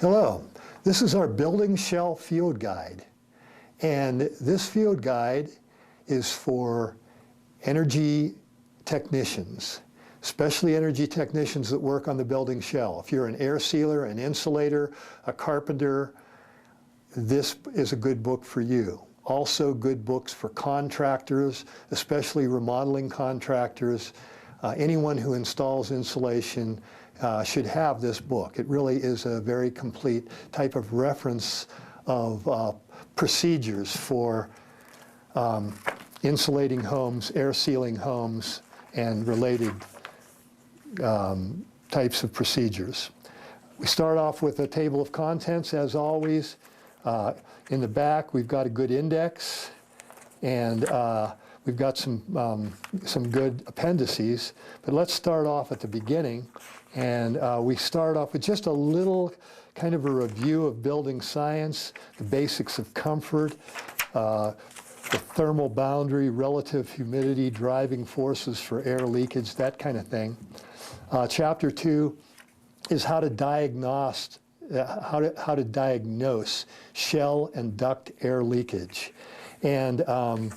Hello, this is our building shell field guide, and this field guide is for energy technicians, especially energy technicians that work on the building shell. If you're an air sealer, an insulator, a carpenter, this is a good book for you. Also good books for contractors, especially remodeling contractors. Anyone who installs insulation should have this book. It really is a very complete type of reference of procedures for insulating homes, air sealing homes, and related types of procedures. We start off with a table of contents, as always. In the back, we've got a good index, and we've got some good appendices. But let's start off at the beginning, and we start off with just a little kind of a review of building science, the basics of comfort, the thermal boundary, relative humidity, driving forces for air leakage, that kind of thing. Chapter 2 is how to diagnose shell and duct air leakage. And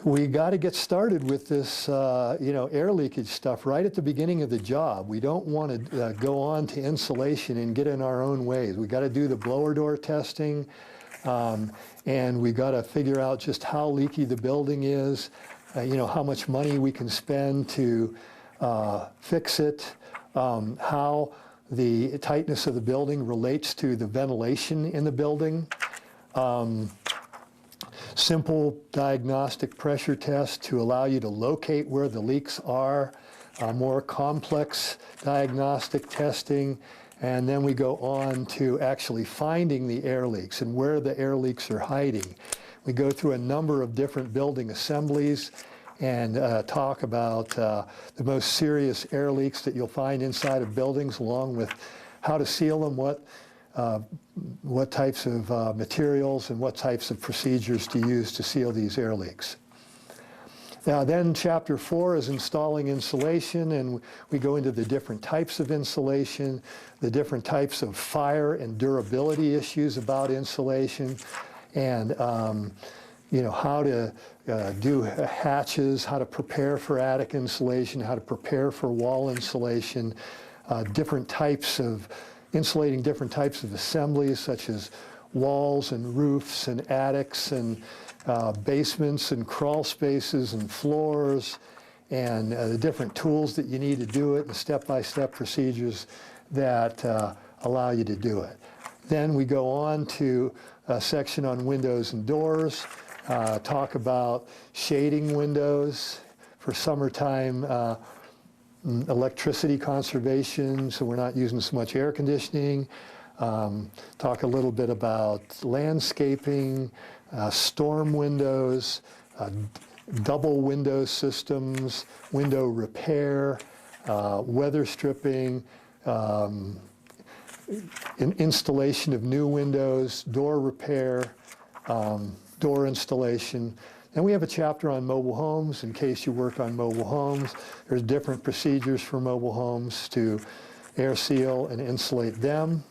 we got to get started with this air leakage stuff right at the beginning of the job. We don't want to go on to insulation and get in our own ways. We got to do the blower door testing, and we got to figure out just how leaky the building is, how much money we can spend to fix it, how the tightness of the building relates to the ventilation in the building. Simple diagnostic pressure test to allow you to locate where the leaks are, more complex diagnostic testing, and then we go on to actually finding the air leaks and where the air leaks are hiding. We go through a number of different building assemblies and talk about the most serious air leaks that you'll find inside of buildings, along with how to seal them, what types of materials and what types of procedures to use to seal these air leaks. Now then, Chapter 4 is installing insulation, and we go into the different types of insulation, the different types of fire and durability issues about insulation, and how to do hatches, how to prepare for attic insulation, how to prepare for wall insulation, different types of insulating different types of assemblies, such as walls and roofs and attics and basements and crawl spaces and floors, and the different tools that you need to do it, and step-by-step procedures that allow you to do it. Then we go on to a section on windows and doors, talk about shading windows for summertime electricity conservation, so we're not using so much air conditioning. Talk a little bit about landscaping, storm windows, double window systems, window repair, weather stripping, installation of new windows, door repair, door installation. And we have a chapter on mobile homes in case you work on mobile homes. There's different procedures for mobile homes to air seal and insulate them.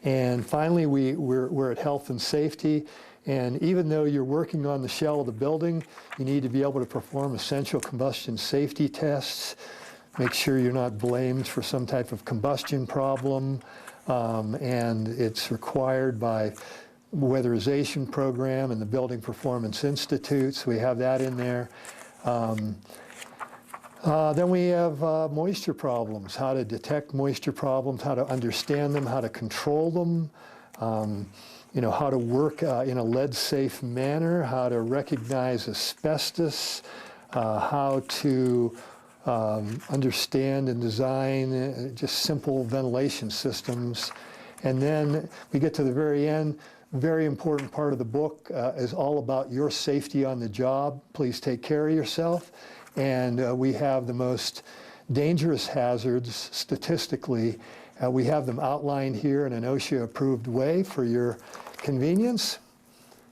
And finally, we're at health and safety. And even though you're working on the shell of the building, you need to be able to perform essential combustion safety tests. Make sure you're not blamed for some type of combustion problem. And it's required by weatherization program and the Building Performance Institute, so we have that in there. Then we have moisture problems, how to detect moisture problems, how to understand them, how to control them, how to work in a lead-safe manner, how to recognize asbestos, how to understand and design just simple ventilation systems. And then we get to the very end. Very important part of the book is all about your safety on the job. Please take care of yourself. And we have the most dangerous hazards statistically. We have them outlined here in an OSHA-approved way for your convenience.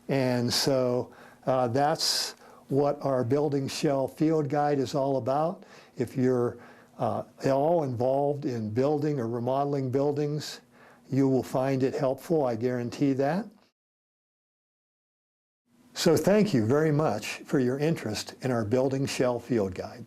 And so that's what our building shell field guide is all about. If you're all involved in building or remodeling buildings, You will find it helpful, I guarantee that. So thank you very much for your interest in our Building Shell Field Guide.